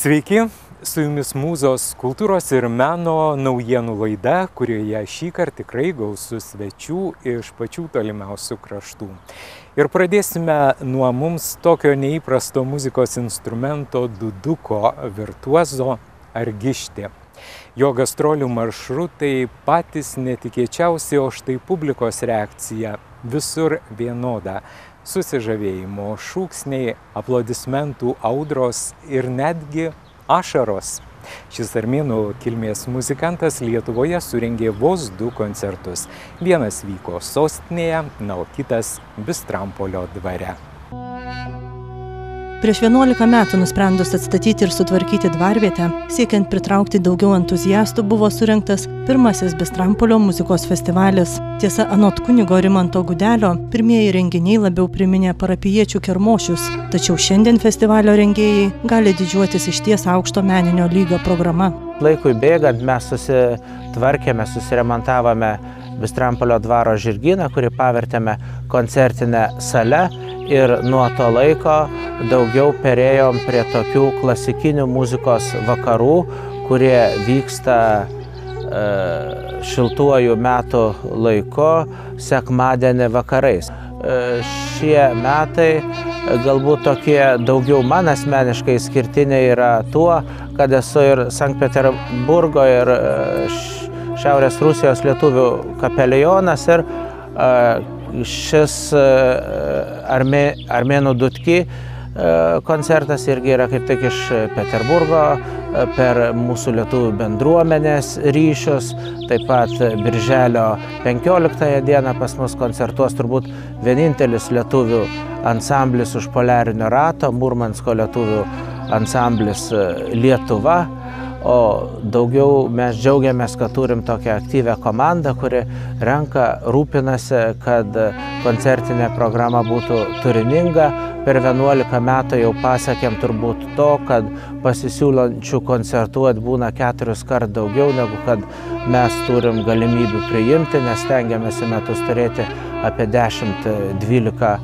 Sveiki, su jumis Mūzos kultūros ir meno naujienų laida, kurioje šįkart tikrai gausu svečių iš pačių tolimiausių kraštų. Ir pradėsime nuo mums tokio neįprasto muzikos instrumento duduko virtuozo Argištė. Jo gastrolių maršrutai patys netikėčiausi, o štai publikos reakcija visur vienoda. Susižavėjimo šūksniai, aplodismentų audros ir netgi ašaros. Šis armėnų kilmės muzikantas Lietuvoje surengė vos 2 koncertus. Vienas vyko sostinėje, o kitas Bistrampolio dvare. Prieš 11 metų nusprendus atstatyti ir sutvarkyti dvarvietę, siekiant pritraukti daugiau entuziastų, buvo surengtas pirmasis Bistrampolio muzikos festivalis. Tiesa, anot kunigo Rimanto Gudelio, pirmieji renginiai labiau priminė parapijiečių kermošius, tačiau šiandien festivalio rengėjai gali didžiuotis išties aukšto meninio lygio programa. Laikui bėgant mes susitvarkėme, susiremontavome Bistrampolio dvaro žirgyną, kurį pavertėme koncertinę salę. Ir nuo to laiko daugiau perėjom prie tokių klasikinių muzikos vakarų, kurie vyksta šiltuoju metų laiku, sekmadienį vakarais. Šie metai galbūt tokie daugiau man asmeniškai išskirtiniai yra tuo, kad esu ir Sankt Peterburgo ir Šiaurės Rusijos lietuvių kapelionas ir šis armėnų dudki koncertas irgi yra kaip tik iš Peterburgo per mūsų lietuvių bendruomenės ryšius. Taip pat birželio 15 dieną pas mus koncertuos turbūt vienintelis lietuvių ansamblis už poliarinio rato, Murmansko lietuvių ansamblis Lietuva. O daugiau mes džiaugiamės, kad turim tokią aktyvią komandą, kuri renka, rūpinasi, kad koncertinė programa būtų turininga. Per 11 metų jau pasiekėm turbūt to, kad pasisiūlančių koncertuoti būna 4 kart daugiau, negu kad mes turim galimybių priimti, nes stengiamės į metus turėti apie 10-12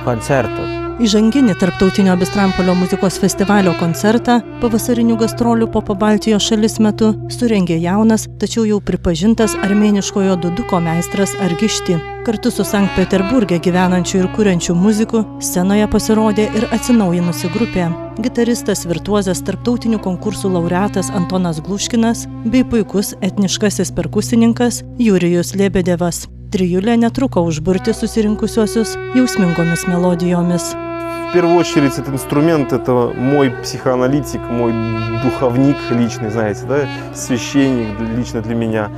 koncertų. Įžanginį tarptautinio Bistrampolio muzikos festivalio koncertą pavasarinių gastrolių po Pabaltijos šalis metu surengė jaunas, tačiau jau pripažintas armėniškojo duduko meistras Argištė. Kartu su Sankt Peterburge gyvenančių ir kuriančių muzikų scenoje pasirodė ir atsinaujinusi grupė. Gitaristas virtuozas tarptautinių konkursų laureatas Antonas Gluškinas bei puikus etniškasis perkusininkas Jurijus Lebedevas. Trijulė netruko užburti susirinkusiosius jausmingomis melodijomis. В первую очередь этот инструмент – это мой психоаналитик, мой духовник личный, знаете, да, священник лично для меня.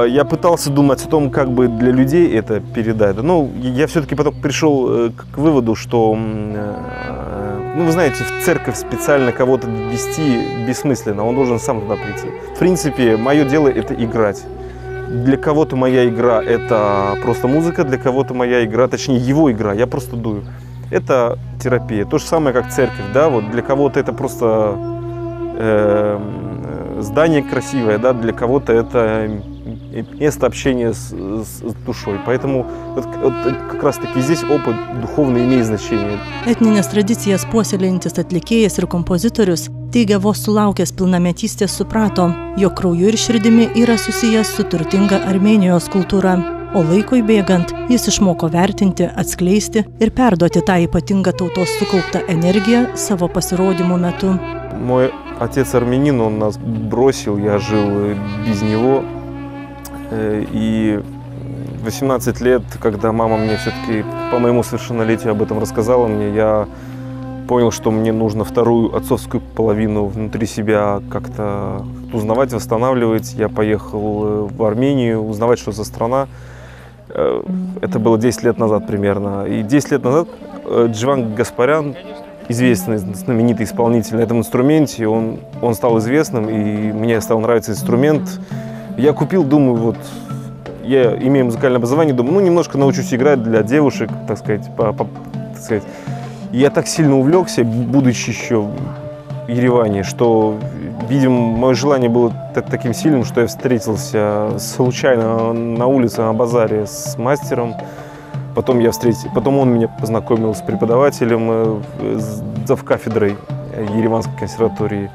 Я пытался думать о том, как бы для людей это передать. Но я все-таки потом пришел к выводу, что, ну, вы знаете, в церковь специально кого-то вести бессмысленно, он должен сам туда прийти. В принципе, мое дело – это играть. Для кого-то моя игра – это просто музыка, для кого-то моя игра, точнее его игра, я просто дую. Это терапия. То же самое, как церковь, да, вот для кого-то это просто здание красивое, да, для кого-то это место общения с dушой. Поэтому вот как раз таки здесь опыт духовный имеет значение. Etninės tradicijas puoselėjantis atlikėjas ir kompozitorius teigia, vos sulaukęs pilnametystės suprato, jog krauju ir širdimi yra susijęs su turtinga Armėnijos kultūra. O laikui bėgant jis išmoko vertinti, atskleisti ir perduoti tą ypatingą tautos sukauptą energiją savo pasirodymų metu. Мой отец армянин, он нас бросил, я жил без него. И 18 лет, когда мама мне все-таки по моему совершеннолетию об этом рассказала мне, я понял, что мне нужно вторую отцовскую половину внутри себя как-то узнавать, восстанавливать. Я поехал в Армению узнавать, что за страна. Это было 10 лет назад примерно. И 10 лет назад Дживан Гаспарян, известный, знаменитый исполнитель на этом инструменте, он стал известным, и мне стал нравиться инструмент. Я купил, думаю, вот, я имею музыкальное образование, думаю, ну, немножко научусь играть для девушек, так сказать, так сказать. И я так сильно увлекся, будучи еще в Ереване, что, видимо, мое желание было таким сильным, что я встретился случайно на улице, на базаре с мастером. Потом он меня познакомил с преподавателем, завкафедрой Ереванской консерватории.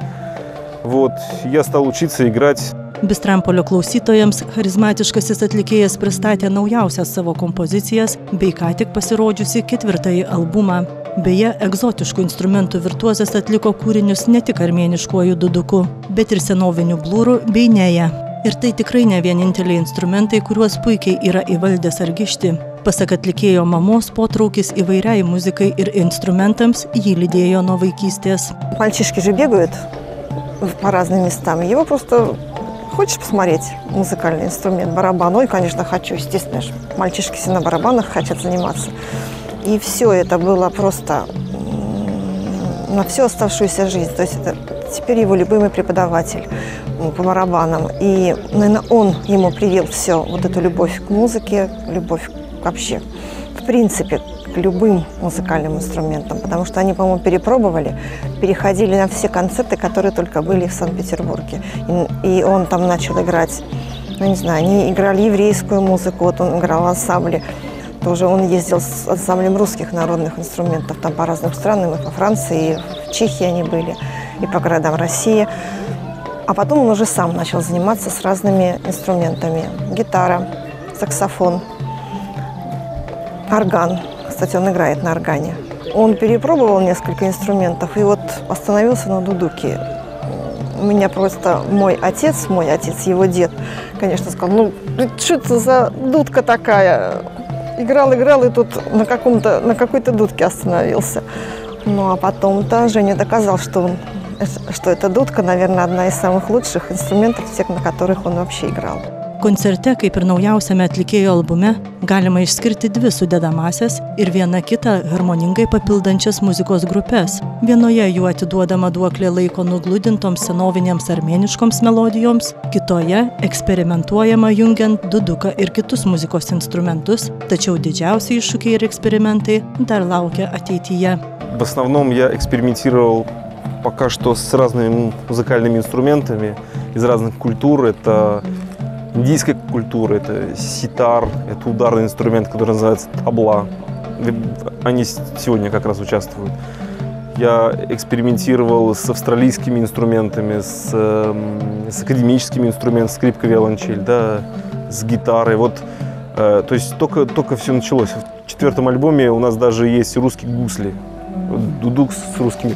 Вот, я стал учиться играть. Bistrampolio klausytojams charizmatiškasis atlikėjas pristatė naujausias savo kompozicijas bei ką tik pasirodžiusi 4. albumą. Beje, egzotiškų instrumentų virtuozas atliko kūrinius ne tik armėniškuoju duduku, bet ir senoviniu blūru bei neja. Ir tai tikrai ne vieninteliai instrumentai, kuriuos puikiai yra įvaldęs Argišti. Pasak atlikėjo mamos, potraukis įvairiai muzikai ir instrumentams jį lydėjo nuo vaikystės. Мальчишки же бегают по разным местам. Его просто... Хочешь посмотреть музыкальный инструмент, барабан? Ну и, конечно, хочу, естественно. Мальчишки все на барабанах хотят заниматься. И все это было просто на всю оставшуюся жизнь. То есть это теперь его любимый преподаватель по барабанам. И, наверное, он ему привил все, вот эту любовь к музыке, любовь вообще, в принципе, к любым музыкальным инструментам. Потому что они, по-моему, перепробовали, переходили на все концерты, которые только были в Санкт-Петербурге. И он там начал играть, ну, не знаю, они играли еврейскую музыку, вот он играл в ансамбле. Тоже он ездил с ансамблем русских народных инструментов там по разным странам, и по Франции, и в Чехии они были, и по городам России. А потом он уже сам начал заниматься с разными инструментами. Гитара, саксофон, орган. Кстати, он играет на органе. Он перепробовал несколько инструментов и вот остановился на дудуке. У меня просто мой отец, его дед, конечно, сказал, ну, что это за дудка такая? Играл, и тут на какой-то дудке остановился. Ну, а потом-то Женя доказал, что эта дудка, наверное, одна из самых лучших инструментов, всех, на которых он вообще играл. Koncerte, kaip ir naujausiame atlikėjo albume, galima išskirti dvi sudedamąsias ir viena kitą harmoningai papildančias muzikos grupės. Vienoje jų atiduodama duoklė laiko nugludintoms senovinėms armėniškoms melodijoms, kitoje eksperimentuojama jungiant duduką ir kitus muzikos instrumentus, tačiau didžiausi iššūkiai ir eksperimentai dar laukia ateityje. В основном я экспериментировал пока что с разными музыкальными инструментами из разных культур. Это индийская культура, это ситар, это ударный инструмент, который называется табла. Они сегодня как раз участвуют. Я экспериментировал с австралийскими инструментами, с академическими инструментами, скрипка, виолончель, да, с гитарой. Вот, то есть только все началось. В 4-м альбоме у нас даже есть русские гусли. Дудук с русскими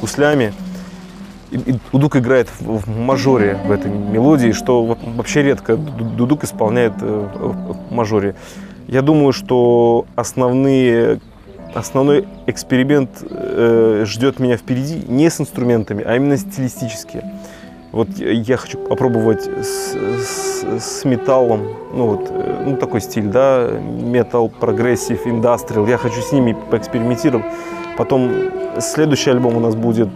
гуслями. И дудук играет в мажоре в этой мелодии, что вообще редко дудук исполняет в мажоре. Я думаю, что основной эксперимент ждет меня впереди не с инструментами, а именно стилистически. Вот я хочу попробовать с металлом, ну такой стиль, да, метал, прогрессив, индастриал. Я хочу с ними поэкспериментировать. Потом следующий альбом у нас будет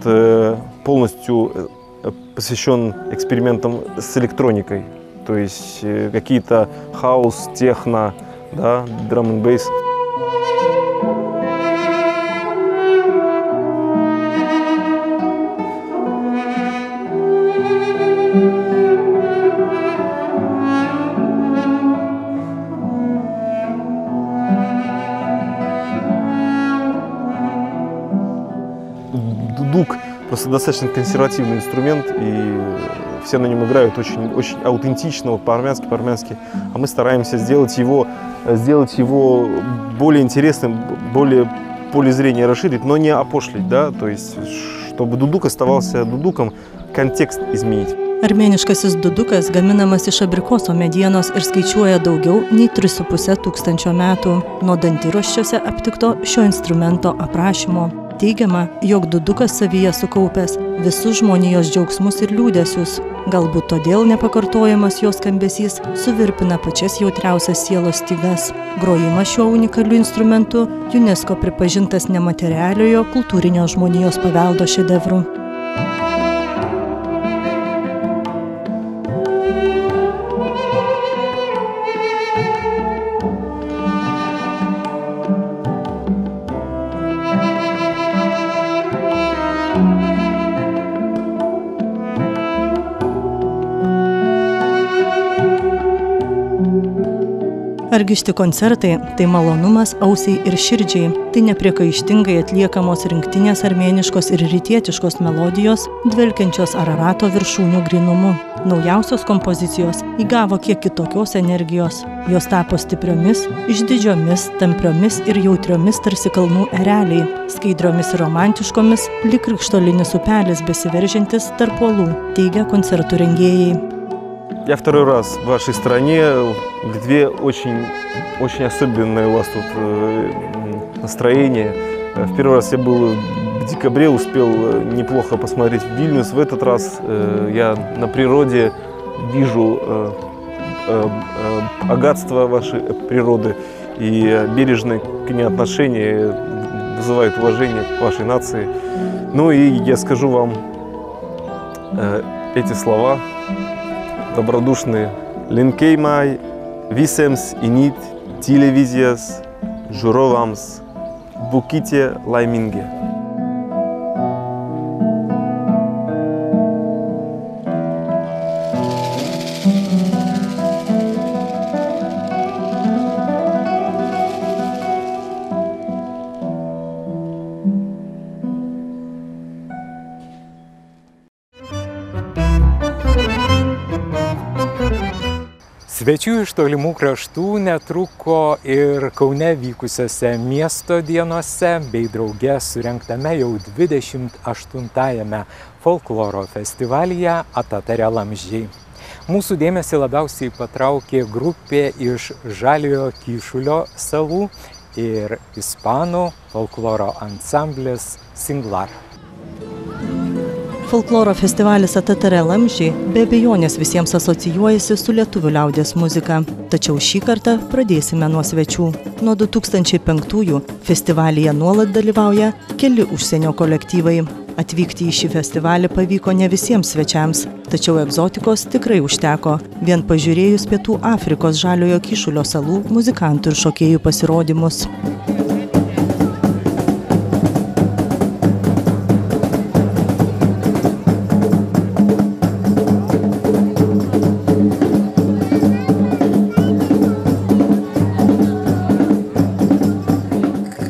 полностью посвящен экспериментам с электроникой. То есть какие-то хаус, техно, да, драм н бейс. Дудук просто достаточно консервативный инструмент, и все на нем играют очень, очень аутентично, вот по-армянски. А мы стараемся сделать его более интересным, более поле зрения расширить, но не опошлить, да, то есть чтобы дудук оставался дудуком, контекст изменить. Armėniškasis dudukas gaminamas iš abrikoso medienos ir skaičiuoja daugiau nei 3,5 tūkstančio metų nuo dantiruoščiuose aptikto šio instrumento aprašymo. Teigiama, jog dudukas savyje sukaupęs visus žmonijos džiaugsmus ir liūdesius. Galbūt todėl nepakartojamas jos skambesys suvirpina pačias jautriausias sielos stygas. Grojimas šiuo unikaliu instrumentu UNESCO pripažintas nematerialiojo kultūrinio žmonijos paveldo šedevru. Argišti koncertai – tai malonumas ausiai ir širdžiai, tai nepriekaištingai atliekamos rinktinės armėniškos ir rytietiškos melodijos, dvelkiančios Ararato viršūnių grynumu. Naujausios kompozicijos įgavo kiek kitokios energijos. Jos tapo stipriomis, išdidžiomis, tampriomis ir jautriomis tarsi kalnų ereliai, skaidriomis ir romantiškomis, lyg krikštolinis upelis besiveržiantis tarp uolų, teigia koncertų rengėjai. Я второй раз в вашей стране, где очень особенное у вас тут настроение. В первый раз я был в декабре, успел неплохо посмотреть Вильнюс. В этот раз я на природе вижу богатство вашей природы и бережное к ней отношение вызывает уважение к вашей нации. Ну и я скажу вам эти слова. Добродушные. Линкеймай, висемс инит, телевизиас, журовамс, буките лайминге. Svečių iš tolimų kraštų netruko ir Kaune vykusiose miesto dienose bei drauge surengtame jau 28-ąjame folkloro festivalyje Atatarė Lamzdžiai. Mūsų dėmesį labiausiai patraukė grupė iš Žaliojo Kyšulio salų ir ispanų folkloro ansamblis Singlar. Folkloro festivalis Atatarė Lamzdžiai be abejonės visiems asocijuojasi su lietuvių liaudies muzika. Tačiau šį kartą pradėsime nuo svečių. Nuo 2005-ųjų festivalyje nuolat dalyvauja keli užsienio kolektyvai. Atvykti į šį festivalį pavyko ne visiems svečiams, tačiau egzotikos tikrai užteko, vien pažiūrėjus Pietų Afrikos Žaliojo Kyšulio salų muzikantų ir šokėjų pasirodymus.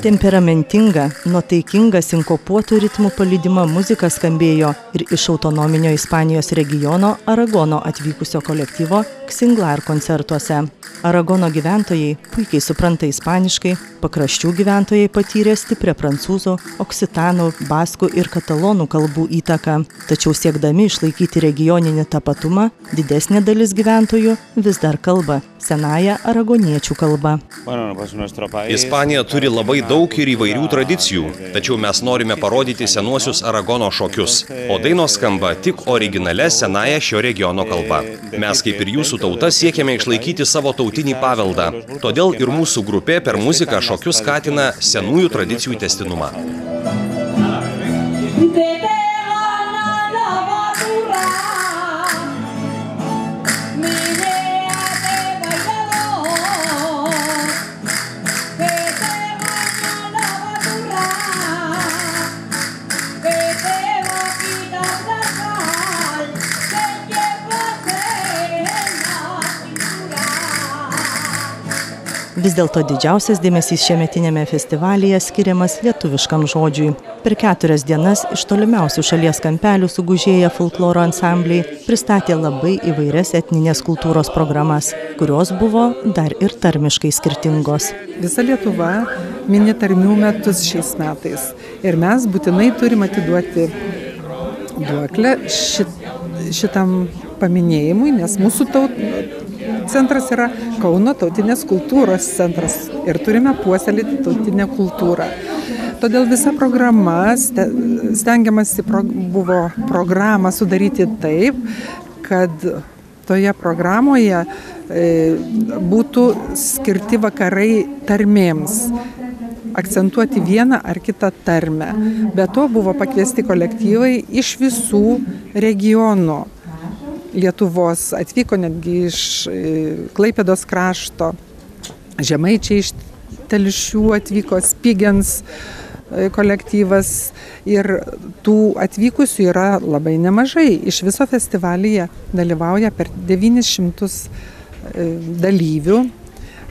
Temperamentinga, nuotaikinga sinkopuotų ritmų palydima muzika skambėjo ir iš autonominio Ispanijos regiono Aragono atvykusio kolektyvo Singlar koncertuose. Aragono gyventojai puikiai supranta ispaniškai, pakraščių gyventojai patyrė stiprią prancūzų, oksitanų, baskų ir katalonų kalbų įtaką. Tačiau siekdami išlaikyti regioninį tapatumą, didesnė dalis gyventojų vis dar kalba senąją aragoniečių kalbą. Ispanija turi labai daug ir įvairių tradicijų, tačiau mes norime parodyti senuosius Aragono šokius, o dainos skamba tik originalia senąja šio regiono kalba. Mes kaip ir jūsų tauta siekiame išlaikyti savo tautinį paveldą, todėl ir mūsų grupė per muziką šokius skatina senųjų tradicijų tęstinumą. Vis dėlto didžiausias dėmesys šiemetinėme festivalyje skiriamas lietuviškam žodžiui. Per 4 dienas iš tolimiausių šalies kampelių sugužėję folkloro ansambliai pristatė labai įvairias etninės kultūros programas, kurios buvo dar ir tarmiškai skirtingos. Visa Lietuva mini tarmių metus šiais metais ir mes būtinai turim atiduoti duoklę šitam paminėjimui, nes mūsų centras yra Kauno tautinės kultūros centras ir turime puoselėti tautinę kultūrą. Todėl visa programa, stengiamasi buvo programą sudaryti taip, kad toje programoje būtų skirti vakarai tarmėms, akcentuoti vieną ar kitą tarmę. Be to buvo pakviesti kolektyvai iš visų regionų Lietuvos, atvyko netgi iš Klaipėdos krašto, žemaičiai iš Telšių atvyko, Spigens kolektyvas ir tų atvykusių yra labai nemažai. Iš viso festivalyje dalyvauja per 900 dalyvių.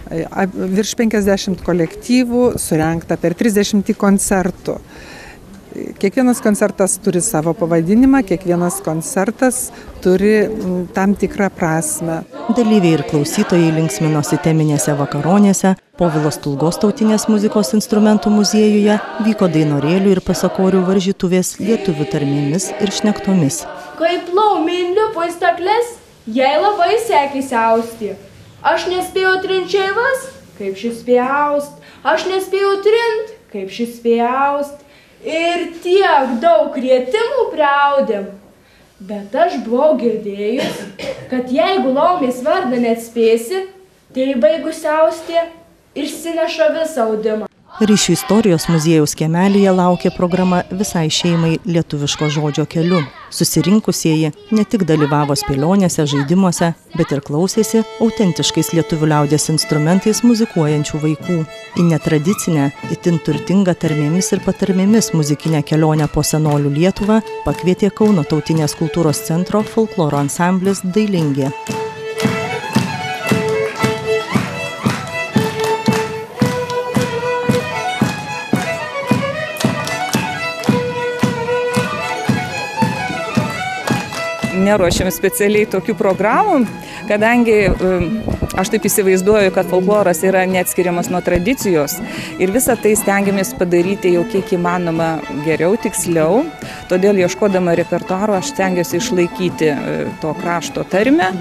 virš 50 kolektyvų, surengta per 30 koncertų. Kiekvienas koncertas turi savo pavadinimą, kiekvienas koncertas turi tam tikrą prasme. Dalyviai ir klausytojai linksminosi teminėse vakaronėse, Povilo Stulgos tautinės muzikos instrumentų muziejuje vyko dainorėlių ir pasakorių varžytuvės lietuvių tarmėmis ir šnektomis. Kaip laumė lipo į stakles, jai labai sekėsi austi. Aš nespėjau trint šeivas, kaip šis spėjo aust. Aš nespėjau trint, kaip šis spėjo aust. Ir tiek daug rietimų priaudėm. Bet aš buvau girdėjus, kad jeigu laumės vardą neatspėsi, tai baigus austi išsineša visą audimą. Ryšių istorijos muziejaus kiemelyje laukė programa visai šeimai lietuviško žodžio keliu. Susirinkusieji ne tik dalyvavo spėlionėse, žaidimuose, bet ir klausėsi autentiškais lietuvių liaudies instrumentais muzikuojančių vaikų. Į netradicinę, itin turtingą tarmėmis ir patarmėmis muzikinę kelionę po senolių Lietuvą pakvietė Kauno tautinės kultūros centro folkloro ansamblis Dailingė. Neruošiam specialiai tokių programų, kadangi aš taip įsivaizduoju, kad folkloras yra neatskiriamas nuo tradicijos ir visą tai stengiamės padaryti jau kiek įmanoma geriau, tiksliau. Todėl ieškodama repertuaro aš stengiuosi išlaikyti to krašto tarmę,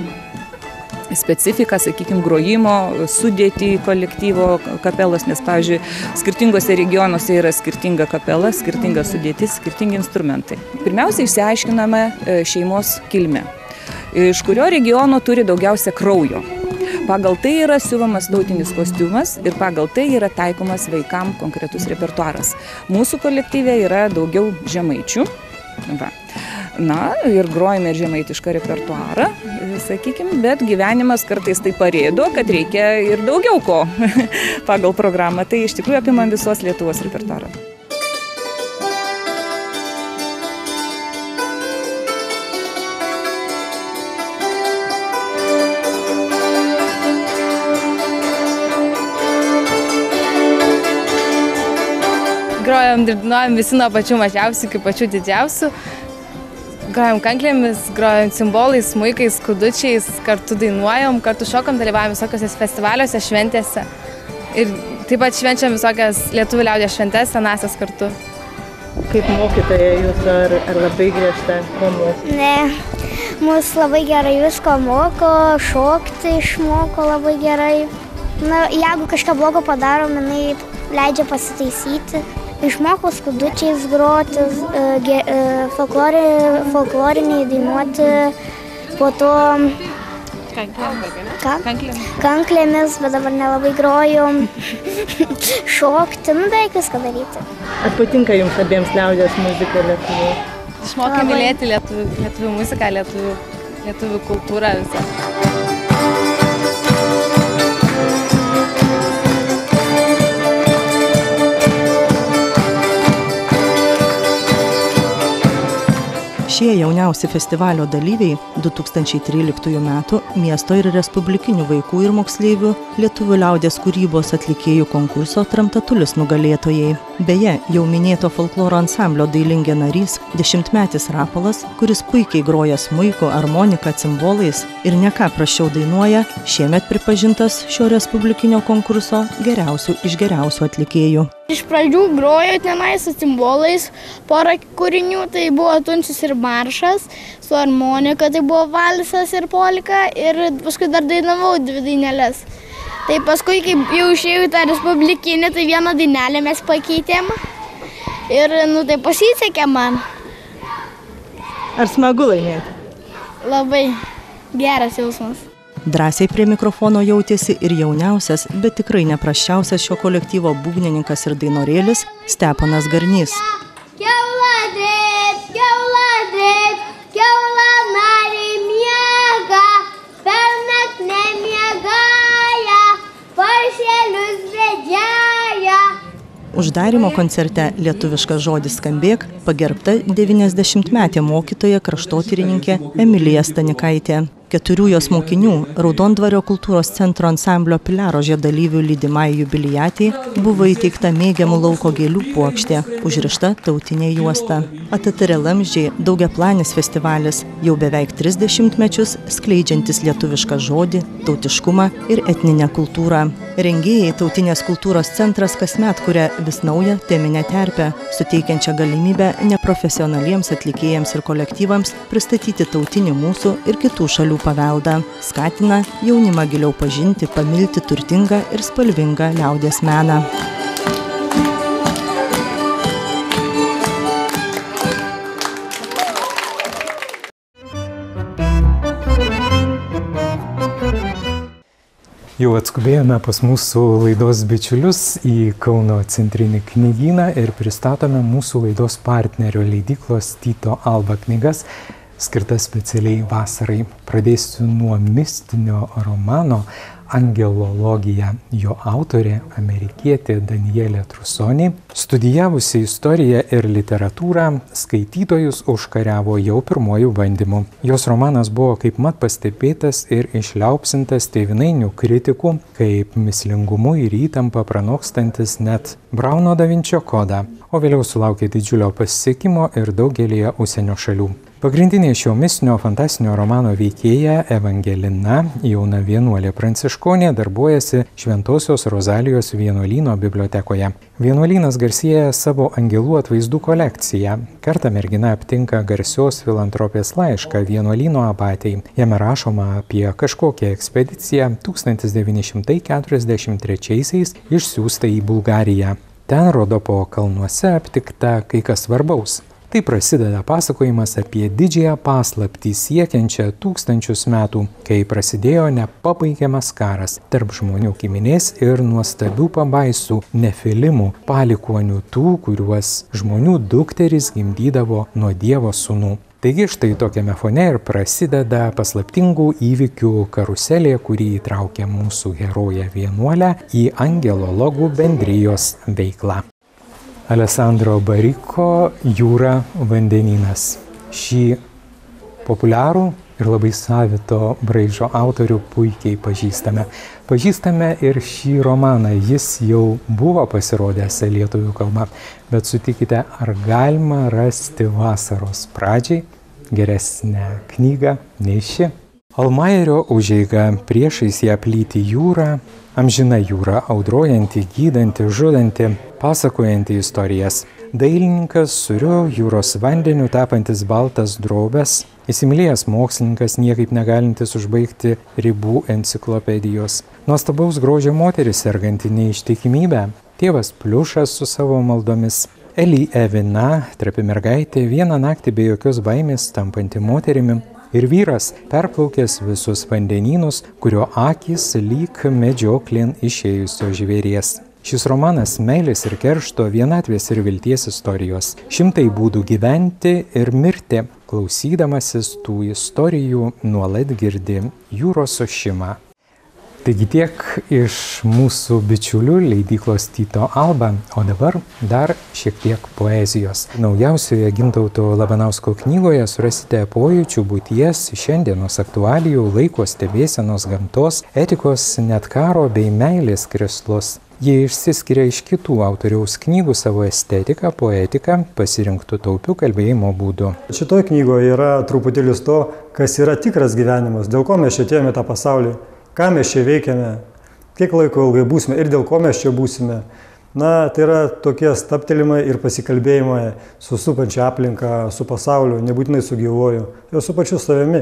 specifiką, sakykime, grojimo, sudėtį kolektyvo kapelos, nes, pavyzdžiui, skirtingose regionuose yra skirtinga kapela, skirtinga sudėtis, skirtingi instrumentai. Pirmiausia, išsiaiškiname šeimos kilmę, iš kurio regiono turi daugiausia kraujo. Pagal tai yra siuvamas tautinis kostiumas ir pagal tai yra taikomas vaikam konkretus repertuaras. Mūsų kolektyve yra daugiau žemaičių. Va. Na, ir grojame ir žemaitišką repertuarą, sakykime, bet gyvenimas kartais tai parėdo, kad reikia ir daugiau ko pagal programą. Tai iš tikrųjų apimam visos Lietuvos repertuarą. Grojam, dirdinuojam visi nuo pačių mažiausių iki pačių didžiausių. Grojam kanklėmis, grojam cimbolais, smuikais, skudučiais, kartu dainuojam, kartu šokam, dalyvaujam visokiose festivaliuose, šventėse. Ir taip pat švenčiam visokias lietuvių liaudies šventes, senasias kartu. Kaip mokytoja jūs, ar labai griežta, ko moko? Ne, mus labai gerai visko moko, šokti išmoko labai gerai. Na, jeigu kažką blogo padarom, jinai leidžia pasitaisyti. Išmokau skudučiais groti, folkloriniai dainuoti, po to kanklėmis, bet dabar nelabai grojom, šokti, beveik viską daryti. Ar patinka jums abiems liaudies muzika Lietuvoje? Išmokai mylėti lietuvių muziką, lietuvių kultūrą visą. Šie jauniausi festivalio dalyviai 2013 metų miesto ir respublikinių vaikų ir moksleivių lietuvių liaudies kūrybos atlikėjų konkurso Tramtatulis nugalėtojai. Beje, jau minėto folkloro ansamblio Dailingė narys, 10-metis Rapolas, kuris puikiai groja smuiku, armonika, cimbolais ir ne ką prasčiau dainuoja, šiemet pripažintas šio respublikinio konkurso geriausių iš geriausių atlikėjų. Iš pradžių grojo tenai su cimbolais, porą kūrinių, tai buvo Tunčius ir maršas, su armonika, tai buvo valsas ir polka ir paskui dar dainavau 2 dainelės. Tai paskui, kai jau išėjau į tą respublikinį, tai vieną dainelę mes pakeitėm ir, tai pasisekė man. Ar smagu laimėti? Labai geras jausmas. Drąsiai prie mikrofono jautėsi ir jauniausias, bet tikrai neprasčiausias šio kolektyvo būgnininkas ir dainorėlis Steponas Garnys. Kiaula drėt, kiaula nariai miega, pernakt nemiegaja, paršelius vedžiaja. Uždarymo koncerte lietuviškas žodis skambėk pagerbta 90-metė mokytoja kraštotyrininkė Emilija Stanikaitė. 4 jos mokinių, Raudondvario kultūros centro ansamblio Piliarožė dalyvių lydimai jubiliatei, buvo įteikta mėgiamų lauko gėlių puokštė, užrišta tautinė juosta. ATTR Lamzdžiai daugiaplanis festivalis, jau beveik 30 mečius skleidžiantis lietuvišką žodį, tautiškumą ir etninę kultūrą. Rengėjai Tautinės kultūros centras kasmet kuria vis naują teminę terpę, suteikiančią galimybę neprofesionaliems atlikėjams ir kolektyvams pristatyti tautinį mūsų ir kitų šalių paveldą. Skatina jaunimą giliau pažinti, pamilti turtingą ir spalvingą liaudies meną. Jau atskubėjome pas mūsų laidos bičiulius į Kauno centrinį knygyną ir pristatome mūsų laidos partnerio leidyklos Tyto Alba knygas, skirtas specialiai vasarai. Pradėsiu nuo mistinio romano Angelologija. Jo autorė, amerikietė Danielė Trusoni, studijavusi istoriją ir literatūrą, skaitytojus užkariavo jau pirmojų bandymų. Jos romanas buvo kaip mat pastebėtas ir išliaupsintas tėvynainių kritikų, kaip mįslingumu ir įtampa pranokstantis net Brauno Da Vinčio kodą, o vėliau sulaukė didžiulio pasisekimo ir daugelėje užsienio šalių. Pagrindinė šio mistinio fantastinio romano veikėja Evangelina, jauna vienuolė pranciškonė, darbuojasi Šventosios Rozalijos vienuolyno bibliotekoje. Vienuolynas garsėja savo angelų atvaizdų kolekciją. Kartą mergina aptinka garsios filantropės laišką vienuolyno abatei. Jame rašoma apie kažkokią ekspediciją 1943-aisiais išsiųstą į Bulgariją. Ten Rodopo kalnuose aptikta kai kas svarbaus. Tai prasideda pasakojimas apie didžiąją paslaptį siekiančią tūkstančius metų, kai prasidėjo nepabaigiamas karas tarp žmonių giminės ir nuostabių pabaisų nefilimų, palikuonių tų, kuriuos žmonių dukterys gimdydavo nuo Dievo sūnų. Taigi štai tokiame fone ir prasideda paslaptingų įvykių karuselė, kuri įtraukia mūsų heroję vienuolę į angelologų bendrijos veiklą. Alessandro Baricco Jūra vandenynas. Šį populiarų ir labai savito braižo autorių puikiai pažįstame. Pažįstame ir šį romaną, jis jau buvo pasirodęs lietuvių kalba, bet sutikite, ar galima rasti vasaros pradžiai geresnę knygą nei ši? Almajerio užeiga, priešais ją plyti jūra, amžina jūra, audrojanti, gydanti, žudanti, pasakojanti istorijas. Dailininkas suriu jūros vandeniu tapantis baltas drobes, įsimylėjęs mokslininkas, niekaip negalintis užbaigti ribų enciklopedijos. Nuostabaus grožio moteris serganti neištikimybę, tėvas Pliušas su savo maldomis, Eli Evina, trapi mergaitė, vieną naktį be jokios baimės tampanti moterimi, ir vyras, perplaukęs visus vandenynus, kurio akys lyg medžioklėn išėjusio žvėries. Šis romanas meilės ir keršto, vienatvės ir vilties istorijos. Šimtai būdų gyventi ir mirti. Klausydamasis tų istorijų nuolat girdi jūros ošimą. Taigi tiek iš mūsų bičiulių leidyklos Tyto Alba, o dabar dar šiek tiek poezijos. Naujausioje Gintauto Labanausko knygoje surasite pojūčių, būties, šiandienos aktualijų, laiko stebėsenos, gamtos, etikos, net karo bei meilės krislus. Jie išsiskiria iš kitų autoriaus knygų savo estetiką, poetiką, pasirinktų taupių kalbėjimo būdų. Šitoje knygoje yra truputėlis to, kas yra tikras gyvenimas, dėl ko mes čia atėjome tą pasaulį. Ką mes čia veikiame, kiek laiko ilgai būsime ir dėl ko mes čia būsime. Na, tai yra tokie stabtelimai ir pasikalbėjimai su supančia aplinka, su pasauliu, nebūtinai su gyvuoju, ir su pačiu savimi.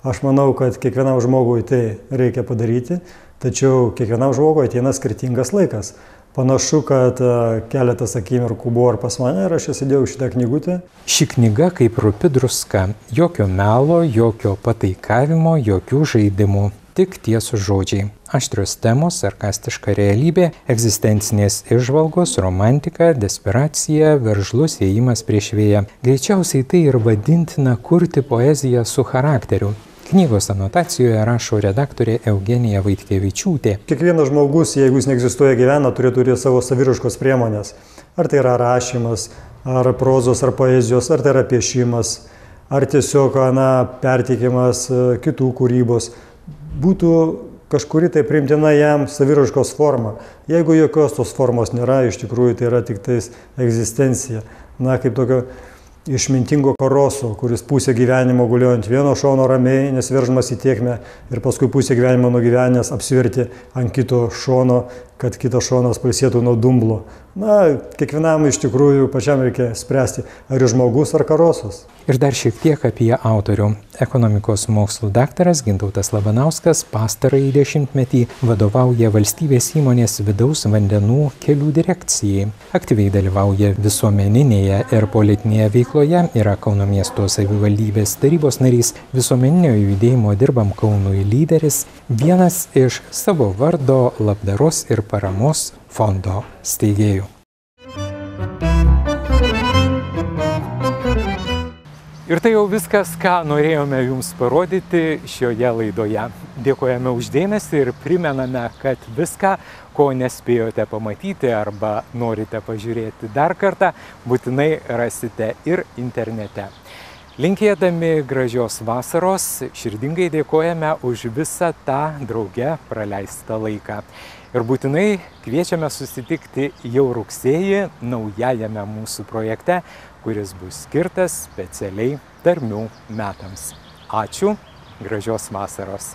Aš manau, kad kiekvienam žmogui tai reikia padaryti, tačiau kiekvienam žmogui ateina skirtingas laikas. Panašu, kad keletas akimirkų buvo ir pas mane ir aš įsidėjau šitą knygutę. Ši knyga kaip rupi druska. Jokio melo, jokio pataikavimo, jokių žaidimų. Tik tiesų žodžiai. Aštrios temos, sarkastiška realybė, egzistencinės išvalgos, romantika, desperacija, veržlus ėjimas prieš vėją. Greičiausiai tai ir vadintina kurti poeziją su charakteriu. Knygos anotacijoje rašo redaktorė Eugenija Vaitkevičiūtė. Kiekvienas žmogus, jeigu jis neegzistuoja gyvena, turėti savo saviraiškos priemonės. Ar tai yra rašymas, ar prozos, ar poezijos, ar tai yra piešimas, ar tiesiog perteikimas kitų kūrybos, būtų kažkuri tai priimtina jam saviraiškos forma. Jeigu jokios tos formos nėra, iš tikrųjų tai yra tik tais egzistencija. Kaip tokio išmintingo karoso, kuris pusę gyvenimo gulėjo ant vieno šono ramiai, nesverždamas į tėkmę, ir paskui pusę gyvenimo nugyvenęs apsivertė ant kito šono, kad kitas šonas pailsėtų nuo dumblo. Kiekvienam iš tikrųjų pačiam reikia spręsti, ar žmogus, ar karosas. Ir dar šiek tiek apie autorių. Ekonomikos mokslų daktaras Gintautas Labanauskas pastarąjį dešimtmetį vadovauja valstybės įmonės vidaus vandenų kelių direkcijai. Aktyviai dalyvauja visuomeninėje ir politinėje veikloje, yra Kauno miesto savivaldybės tarybos narys, visuomeninio judėjimo Dirbam Kaunui lyderis, vienas iš savo vardo labdaros ir paramos fondo steigėjų. Ir tai jau viskas, ką norėjome jums parodyti šioje laidoje. Dėkojame už dėmesį ir primename, kad viską, ko nespėjote pamatyti arba norite pažiūrėti dar kartą, būtinai rasite ir internete. Linkėdami gražios vasaros, širdingai dėkojame už visą tą drauge praleistą laiką. Ir būtinai kviečiame susitikti jau rugsėjį naujajame mūsų projekte, kuris bus skirtas specialiai tarmių metams. Ačiū, gražios vasaros.